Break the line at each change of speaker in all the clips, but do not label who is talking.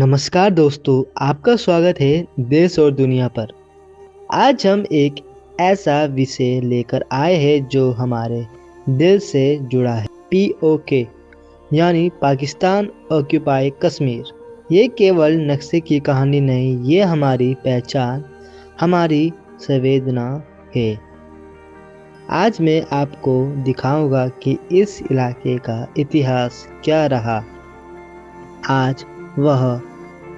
नमस्कार दोस्तों, आपका स्वागत है देश और दुनिया पर। आज हम एक ऐसा विषय लेकर आए हैं जो हमारे दिल से जुड़ा है। पीओके यानी पाकिस्तान ऑक्यूपाई कश्मीर। ये केवल नक्शे की कहानी नहीं, ये हमारी पहचान, हमारी संवेदना है। आज मैं आपको दिखाऊंगा कि इस इलाके का इतिहास क्या रहा, आज वह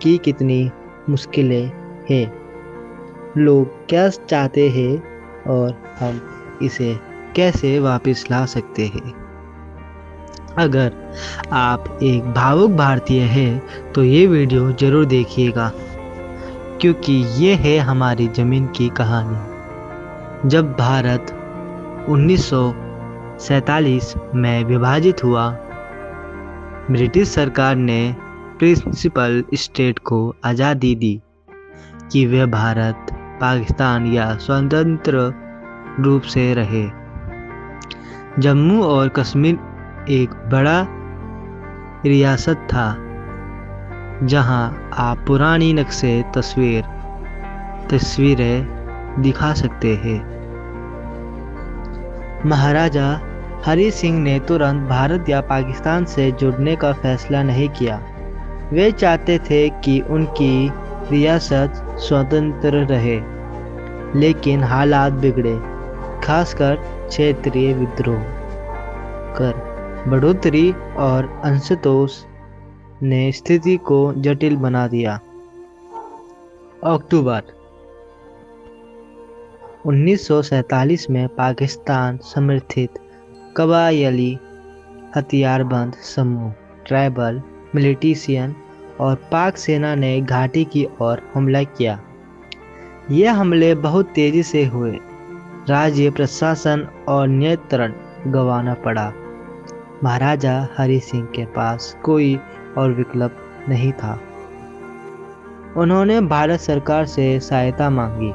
की कितनी मुश्किलें हैं, लोग क्या चाहते हैं और हम इसे कैसे वापस ला सकते हैं। अगर आप एक भावुक भारतीय हैं तो ये वीडियो ज़रूर देखिएगा, क्योंकि ये है हमारी ज़मीन की कहानी। जब भारत 1947 में विभाजित हुआ, ब्रिटिश सरकार ने प्रिंसिपल स्टेट को आज़ादी दी कि वे भारत, पाकिस्तान या स्वतंत्र रूप से रहे। जम्मू और कश्मीर एक बड़ा रियासत था, जहां आप पुरानी नक्शे तस्वीरें दिखा सकते हैं। महाराजा हरि सिंह ने तुरंत भारत या पाकिस्तान से जुड़ने का फैसला नहीं किया। वे चाहते थे कि उनकी रियासत स्वतंत्र रहे, लेकिन हालात बिगड़े, खासकर क्षेत्रीय विद्रोह कर बढ़ोतरी और असंतोष ने स्थिति को जटिल बना दिया। अक्टूबर 1947 में पाकिस्तान समर्थित कबायली हथियारबंद समूह, ट्राइबल मिलिटिशियन और पाक सेना ने घाटी की ओर हमला किया। ये हमले बहुत तेजी से हुए, राज्य प्रशासन और नियंत्रण गंवाना पड़ा। महाराजा हरि सिंह के पास कोई और विकल्प नहीं था। उन्होंने भारत सरकार से सहायता मांगी।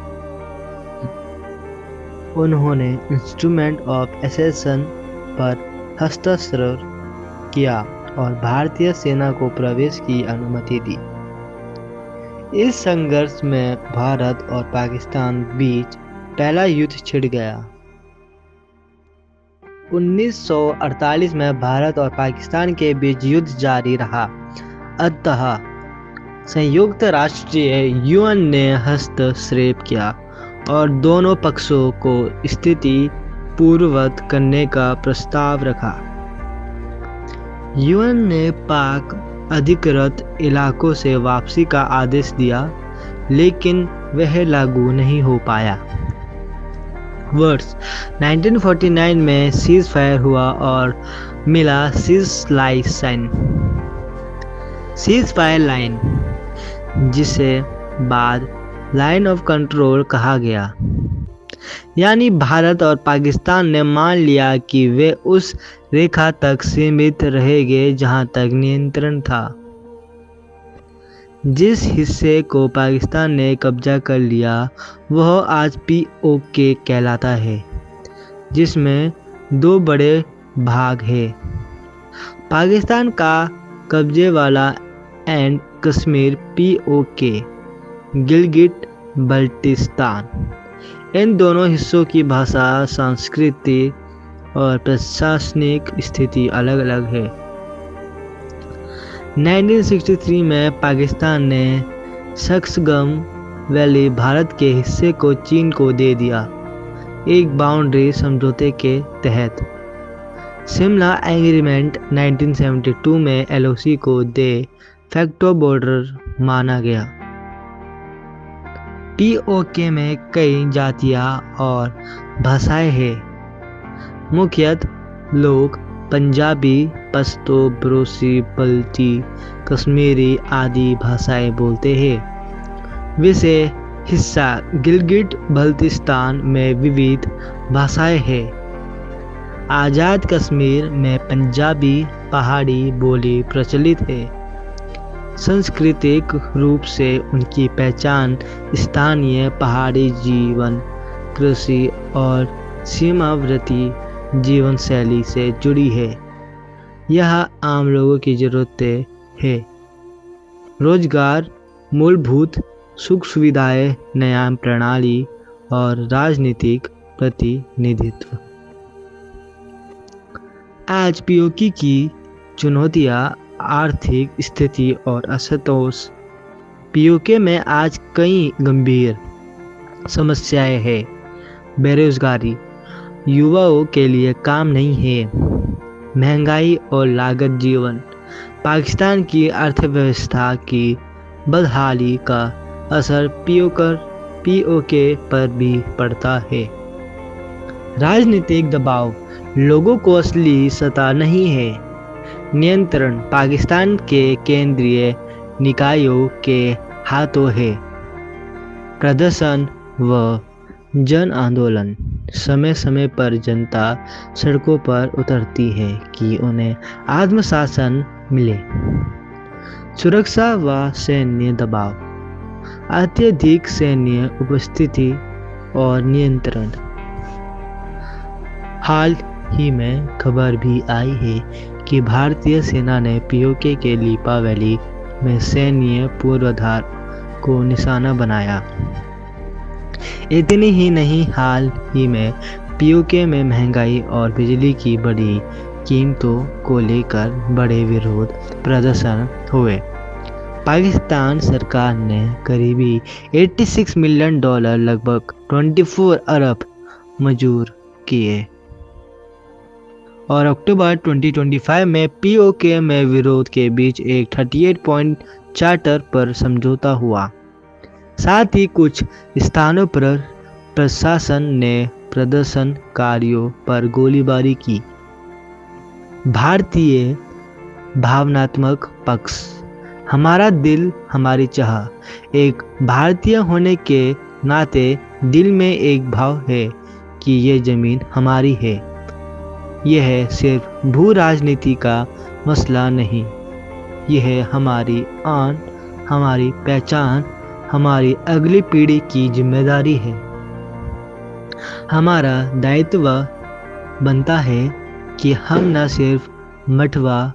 उन्होंने इंस्ट्रूमेंट ऑफ एसेशन पर हस्ताक्षर किया और भारतीय सेना को प्रवेश की अनुमति दी। इस संघर्ष में भारत और पाकिस्तान बीच पहला युद्ध छिड़ गया। 1948 में भारत और पाकिस्तान के बीच युद्ध जारी रहा। अंततः संयुक्त राष्ट्र यूएन ने हस्तक्षेप किया और दोनों पक्षों को स्थिति पूर्ववत करने का प्रस्ताव रखा। यूएन ने पाक अधिकृत इलाकों से वापसी का आदेश दिया, लेकिन वह लागू नहीं हो पाया। वर्ष 1949 में सीज फायर हुआ और मिला सीज फायर लाइन, जिसे बाद लाइन ऑफ कंट्रोल कहा गया। यानी भारत और पाकिस्तान ने मान लिया कि वे उस रेखा तक सीमित रहेंगे जहां तक नियंत्रण था। जिस हिस्से को पाकिस्तान ने कब्जा कर लिया वह आज पीओके कहलाता है, जिसमें दो बड़े भाग हैं। पाकिस्तान का कब्जे वाला एंड कश्मीर पीओके, गिलगिट बल्टिस्तान। इन दोनों हिस्सों की भाषा, संस्कृति और प्रशासनिक स्थिति अलग अलग है। 1963 में पाकिस्तान ने सक्सगम वैली भारत के हिस्से को चीन को दे दिया, एक बाउंड्री समझौते के तहत। शिमला एग्रीमेंट 1972 में एलओसी को दे फैक्टो बॉर्डर माना गया। पीओके में कई जातियां और भाषाएं हैं। मुख्यतः लोग पंजाबी, पश्तो, बरोसी, बल्टी, कश्मीरी आदि भाषाएं बोलते हैं। विषय हिस्सा गिलगिट बल्तिस्तान में विविध भाषाएं हैं। आज़ाद कश्मीर में पंजाबी पहाड़ी बोली प्रचलित है। सांस्कृतिक रूप से उनकी पहचान स्थानीय पहाड़ी जीवन, कृषि और सीमावर्ती जीवन शैली से जुड़ी है। यह आम लोगों की ज़रूरतें है। रोजगार, मूलभूत सुख सुविधाएं, न्याय प्रणाली और राजनीतिक प्रतिनिधित्व। आज पीओके की चुनौतियां, आर्थिक स्थिति और असंतोष। पीओके में आज कई गंभीर समस्याएं हैं। बेरोजगारी, युवाओं के लिए काम नहीं है। महंगाई और लागत जीवन, पाकिस्तान की अर्थव्यवस्था की बदहाली का असर पीओके पर भी पड़ता है। राजनीतिक दबाव, लोगों को असली सत्ता नहीं है। नियंत्रण पाकिस्तान के केंद्रीय निकायों के हाथों है। प्रदर्शन व जन आंदोलन, समय समय पर जनता सड़कों पर उतरती है कि उन्हें आत्मशासन मिले। सुरक्षा व सैन्य दबाव, अत्यधिक सैन्य उपस्थिति और नियंत्रण। हाल ही में खबर भी आई है कि भारतीय सेना ने पीओके के लीपा वैली में सैन्य पूर्वाधार को निशाना बनाया। इतनी ही नहीं, हाल ही में पीओके में महंगाई और बिजली की बड़ी कीमतों को लेकर बड़े विरोध प्रदर्शन हुए। पाकिस्तान सरकार ने करीबी $86 मिलियन लगभग 24 अरब मंजूर किए और अक्टूबर 2025 में पीओके में विरोध के बीच एक 38 पॉइंट चार्टर पर समझौता हुआ। साथ ही कुछ स्थानों पर प्रशासन ने प्रदर्शनकारियों पर गोलीबारी की। भारतीय भावनात्मक पक्ष, हमारा दिल हमारी चाह। एक भारतीय होने के नाते दिल में एक भाव है कि ये जमीन हमारी है। यह सिर्फ भू राजनीति का मसला नहीं, यह हमारी आन, हमारी पहचान, हमारी अगली पीढ़ी की जिम्मेदारी है। हमारा दायित्व बनता है कि हम न सिर्फ मठवा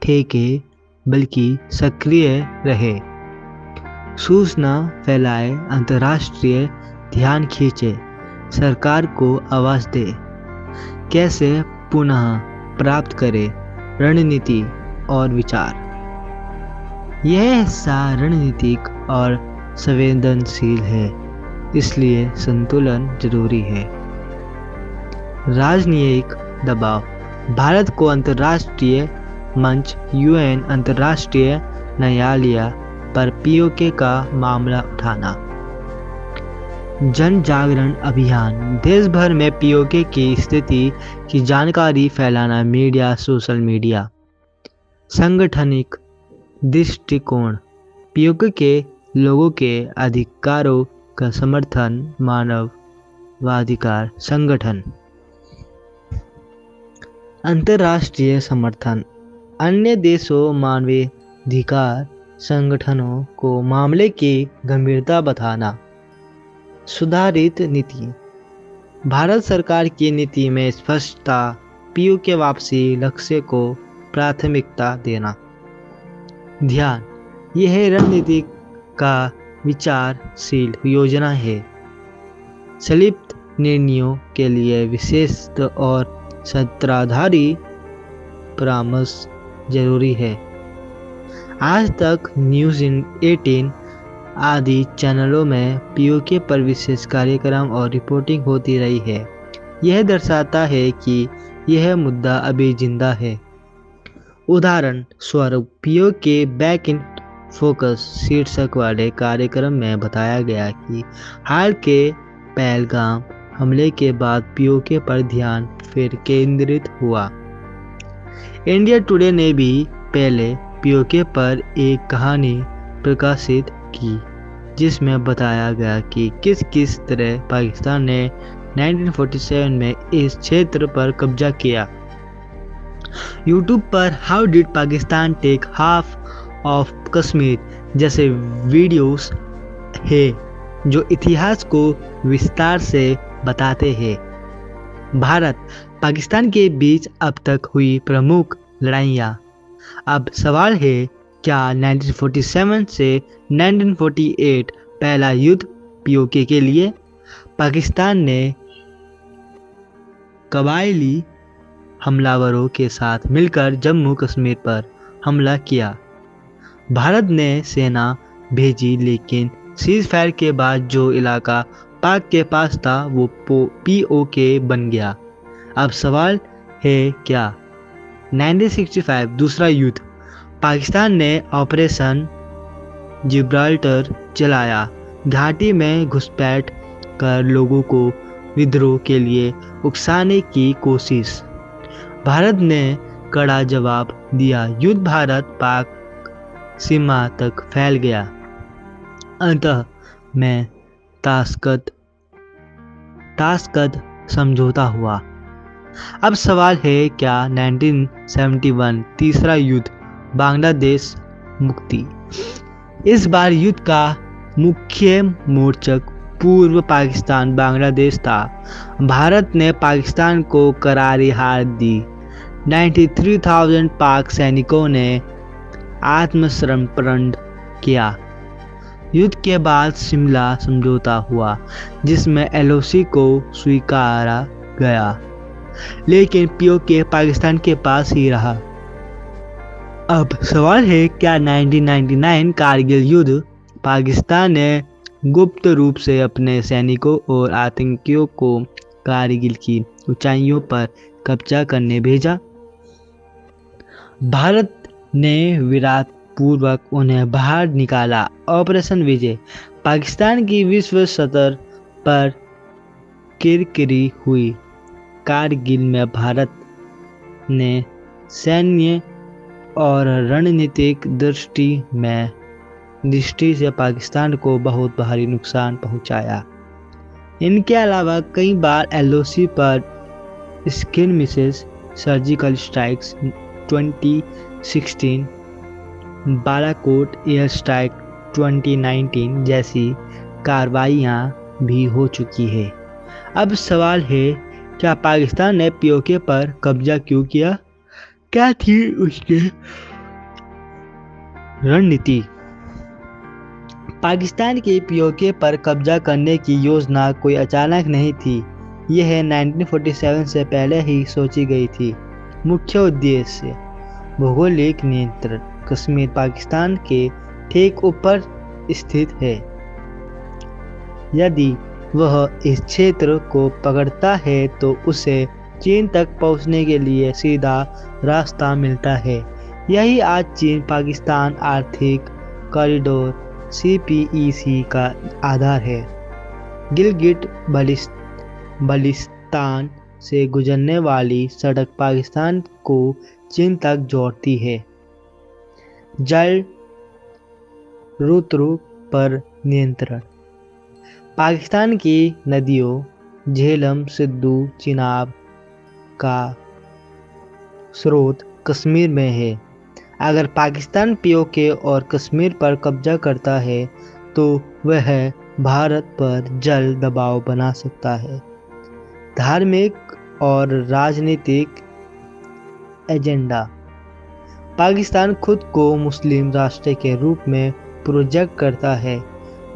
ठेके बल्कि सक्रिय रहे, सूचना फैलाए, अंतर्राष्ट्रीय ध्यान खींचे, सरकार को आवाज दे। कैसे पुनः प्राप्त करें रणनीति और विचार। यह हिस्सा रणनीतिक और संवेदनशील है, इसलिए संतुलन जरूरी है। राजनीतिक दबाव, भारत को अंतर्राष्ट्रीय मंच, यूएन, अंतर्राष्ट्रीय न्यायालय पर पीओके का मामला उठाना। जन जागरण अभियान, देश भर में पीओके की स्थिति की जानकारी फैलाना, मीडिया, सोशल मीडिया। सांगठनिक दृष्टिकोण, पीओके के लोगों के अधिकारों का समर्थन, मानवाधिकार संगठन। अंतर्राष्ट्रीय समर्थन, अन्य देशों, मानवाधिकार संगठनों को मामले की गंभीरता बताना। सुधारित नीति, भारत सरकार की नीति में स्पष्टता, पीओके वापसी लक्ष्य को प्राथमिकता देना। ध्यान, यह रणनीति का विचारशील योजना है। संलिप्त निर्णयों के लिए विशेष और सत्राधारी परामर्श जरूरी है। आज तक न्यूज़ 18 आदि चैनलों में पीओके पर विशेष कार्यक्रम और रिपोर्टिंग होती रही है। यह दर्शाता है कि यह मुद्दा अभी जिंदा है। उदाहरण स्वरूप, पीओके बैक इन फोकस शीर्षक वाले कार्यक्रम में बताया गया कि हाल के पहलगाम हमले के बाद पीओके पर ध्यान फिर केंद्रित हुआ। इंडिया टुडे ने भी पहले पीओके पर एक कहानी प्रकाशित की, जिसमें बताया गया कि किस किस तरह पाकिस्तान ने 1947 में इस क्षेत्र पर कब्जा किया। यूट्यूब पर how did Pakistan take half of Kashmir जैसे वीडियोस हैं जो इतिहास को विस्तार से बताते हैं। भारत पाकिस्तान के बीच अब तक हुई प्रमुख लड़ाइयाँ। अब सवाल है क्या 1947 से 1948 पहला युद्ध पीओके के लिए? पाकिस्तान ने कबायली हमलावरों के साथ मिलकर जम्मू कश्मीर पर हमला किया। भारत ने सेना भेजी, लेकिन सीज़फायर के बाद जो इलाका पाक के पास था वो पीओके बन गया। अब सवाल है, क्या 1965 दूसरा युद्ध? पाकिस्तान ने ऑपरेशन जिब्राल्टर चलाया, घाटी में घुसपैठ कर लोगों को विद्रोह के लिए उकसाने की कोशिश। भारत ने कड़ा जवाब दिया, युद्ध भारत पाक सीमा तक फैल गया। अंततः में ताशकंद समझौता हुआ। अब सवाल है, क्या 1971 तीसरा युद्ध? बांग्लादेश मुक्ति। इस बार युद्ध का मुख्य मोर्चक पूर्व पाकिस्तान बांग्लादेश था। भारत ने पाकिस्तान को करारी हार दी। 93,000 पाक सैनिकों ने आत्मसमर्पण किया। युद्ध के बाद शिमला समझौता हुआ, जिसमें एलओसी को स्वीकारा गया, लेकिन पीओके पाकिस्तान के पास ही रहा। अब सवाल है, क्या 1999 कारगिल युद्ध? पाकिस्तान ने गुप्त रूप से अपने सैनिकों और आतंकियों को कारगिल की ऊंचाइयों पर कब्जा करने भेजा। भारत ने विराट पूर्वक उन्हें बाहर निकाला। ऑपरेशन विजय। पाकिस्तान की विश्व स्तर पर किरकिरी हुई। कारगिल में भारत ने सैन्य और रणनीतिक दृष्टि से पाकिस्तान को बहुत भारी नुकसान पहुंचाया। इनके अलावा कई बार एलओसी पर skirmishes, surgical strikes 2016, Balakot air strike 2019 जैसी कार्रवाइयाँ भी हो चुकी है। अब सवाल है, क्या पाकिस्तान ने पीओके पर कब्जा क्यों किया? क्या थी उसकी रणनीति? पाकिस्तान के पीओके पर कब्जा करने की योजना कोई अचानक नहीं थी। यह 1947 से पहले ही सोची गई थी। मुख्य उद्देश्य: भौगोलिक नियंत्रण। कश्मीर पाकिस्तान के ठीक ऊपर स्थित है। यदि वह इस क्षेत्र को पकड़ता है तो उसे चीन तक पहुंचने के लिए सीधा रास्ता मिलता है। यही आज चीन पाकिस्तान आर्थिक कॉरिडोर CPEC का आधार है। गिलगिट बल्तिस्तान से गुजरने वाली सड़क पाकिस्तान को चीन तक जोड़ती है। जल रुतु पर नियंत्रण। पाकिस्तान की नदियों झेलम, सिंधु, चिनाब का स्रोत कश्मीर में है। अगर पाकिस्तान पीओके और कश्मीर पर कब्जा करता है तो वह भारत पर जल दबाव बना सकता है। धार्मिक और राजनीतिक एजेंडा। पाकिस्तान खुद को मुस्लिम राष्ट्र के रूप में प्रोजेक्ट करता है।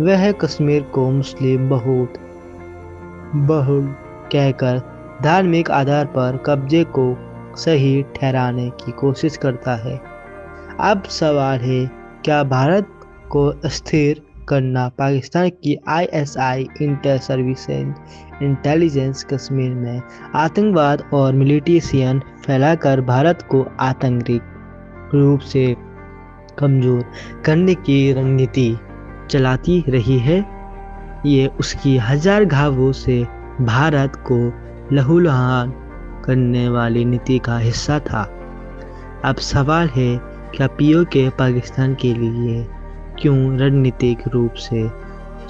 वह कश्मीर को मुस्लिम बहुल कहकर धार्मिक आधार पर कब्जे को सही ठहराने की कोशिश करता है। अब सवाल है, क्या भारत को अस्थिर करना पाकिस्तान की ISI inter services intelligence Kashmir में आतंकवाद और मिलिटेशन फैलाकर भारत को आतंरिक रूप से कमजोर करने की रणनीति चलाती रही है? ये उसकी हजार घावों से भारत को लहूलुहान करने वाली नीति का हिस्सा था। अब सवाल है, क्या पीओके पाकिस्तान के लिए क्यों रणनीतिक रूप से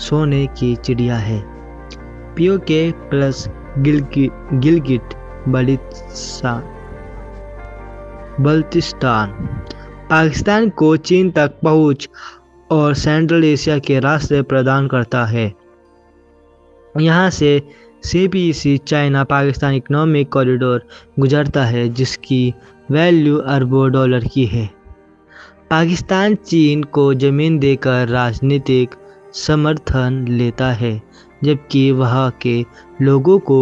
सोने की चिड़िया है? पीओके प्लस गिलगिट बल्तिस्तान पाकिस्तान को चीन तक पहुंच और सेंट्रल एशिया के रास्ते प्रदान करता है। यहाँ से CPEC China Pakistan economic corridor गुजरता है, जिसकी वैल्यू अरबों डॉलर की है। पाकिस्तान चीन को ज़मीन देकर राजनीतिक समर्थन लेता है, जबकि वहाँ के लोगों को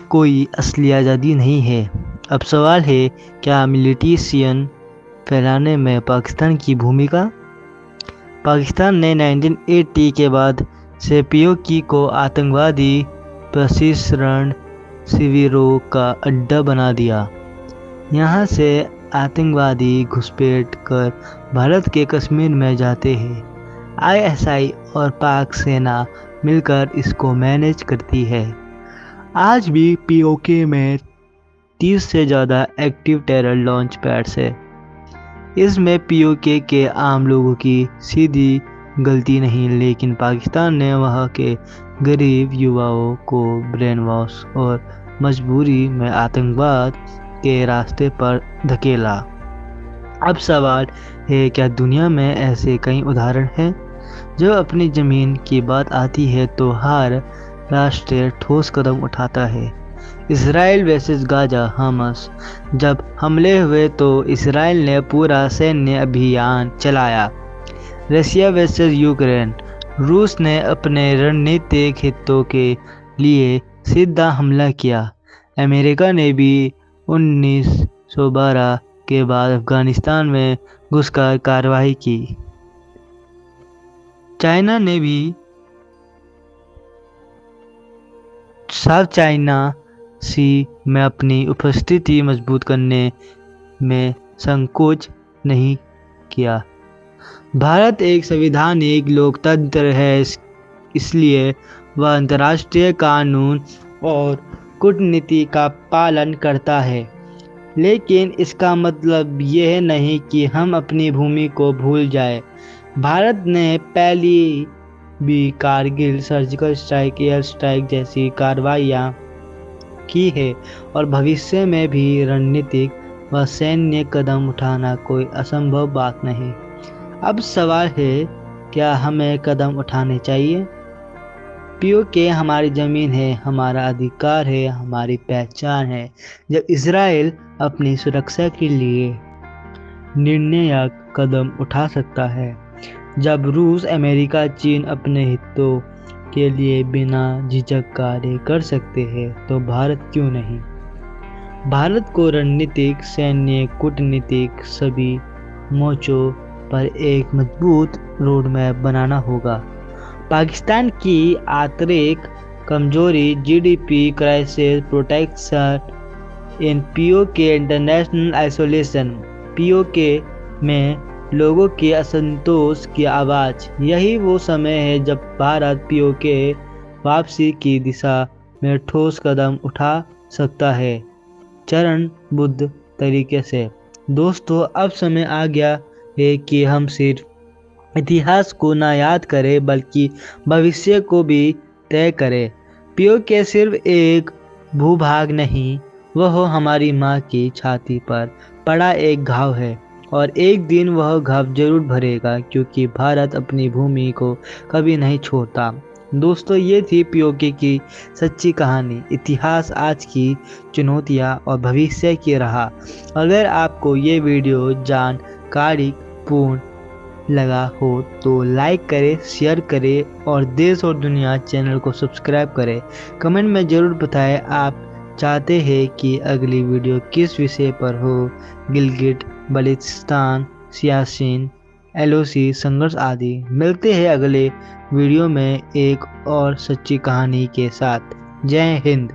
कोई असली आज़ादी नहीं है। अब सवाल है, क्या मिलिटेशन फैलाने में पाकिस्तान की भूमिका? पाकिस्तान ने 1980 के बाद से पीओके को आतंकवादी प्रशिक्षण शिविरों का अड्डा बना दिया। यहाँ से आतंकवादी घुसपैठ कर भारत के कश्मीर में जाते हैं। आईएसआई और पाक सेना मिलकर इसको मैनेज करती है। आज भी पीओके में 30 से ज़्यादा एक्टिव टेरर लॉन्च पैड्स है। इसमें पीओके के आम लोगों की सीधी गलती नहीं, लेकिन पाकिस्तान ने वहाँ के गरीब युवाओं को ब्रेन वॉश और मजबूरी में आतंकवाद के रास्ते पर धकेला। अब सवाल है, क्या दुनिया में ऐसे कई उदाहरण हैं? जब अपनी ज़मीन की बात आती है तो हर राष्ट्र ठोस कदम उठाता है। इसराइल वर्सेस गाजा हमास जब हमले हुए तो इसराइल ने पूरा सैन्य अभियान चलाया। रशिया वर्सेस यूक्रेन, रूस ने अपने रणनीतिक हितों के लिए सीधा हमला किया। अमेरिका ने भी 1912 के बाद अफगानिस्तान में घुसकर कार्रवाई की। चाइना ने भी साउथ चाइना सी में अपनी उपस्थिति मजबूत करने में संकोच नहीं किया। भारत एक संवैधानिक लोकतंत्र है, इसलिए वह अंतर्राष्ट्रीय कानून और कूटनीति का पालन करता है। लेकिन इसका मतलब यह नहीं कि हम अपनी भूमि को भूल जाएं। भारत ने पहली भी Kargil, surgical strike, air strike जैसी कार्रवाइयाँ की है और भविष्य में भी रणनीतिक व सैन्य कदम उठाना कोई असंभव बात नहीं। अब सवाल है, क्या हमें कदम उठाने चाहिए? पीओके हमारी ज़मीन है, हमारा अधिकार है, हमारी पहचान है। जब इजराइल अपनी सुरक्षा के लिए निर्णायक कदम उठा सकता है, जब रूस, अमेरिका, चीन अपने हितों के लिए बिना झिझक कार्य कर सकते हैं, तो भारत क्यों नहीं? भारत को रणनीतिक, सैन्य, कूटनीतिक सभी मोर्चों पर एक मजबूत रोड मैप बनाना होगा। पाकिस्तान की आंतरिक कमजोरी, GDP crisis, protection in PoK, international isolation, PoK में लोगों के असंतोष की आवाज़, यही वो समय है जब भारत पीओके वापसी की दिशा में ठोस कदम उठा सकता है, चरणबद्ध तरीके से। दोस्तों, अब समय आ गया है कि हम सिर्फ इतिहास को ना याद करें बल्कि भविष्य को भी तय करें। पीओके सिर्फ एक भूभाग नहीं, वह हमारी माँ की छाती पर पड़ा एक घाव है और एक दिन वह घाव जरूर भरेगा, क्योंकि भारत अपनी भूमि को कभी नहीं छोड़ता। दोस्तों, ये थी पीओके की सच्ची कहानी, इतिहास, आज की चुनौतियाँ और भविष्य की राह। अगर आपको ये वीडियो जानकारी पूर्ण लगा हो तो लाइक करें, शेयर करें और देश और दुनिया चैनल को सब्सक्राइब करें। कमेंट में ज़रूर बताएं आप चाहते हैं कि अगली वीडियो किस विषय पर हो। गिलगिट बल्तिस्तान, सियाचिन, एलओसी संघर्ष आदि। मिलते हैं अगले वीडियो में एक और सच्ची कहानी के साथ। जय हिंद।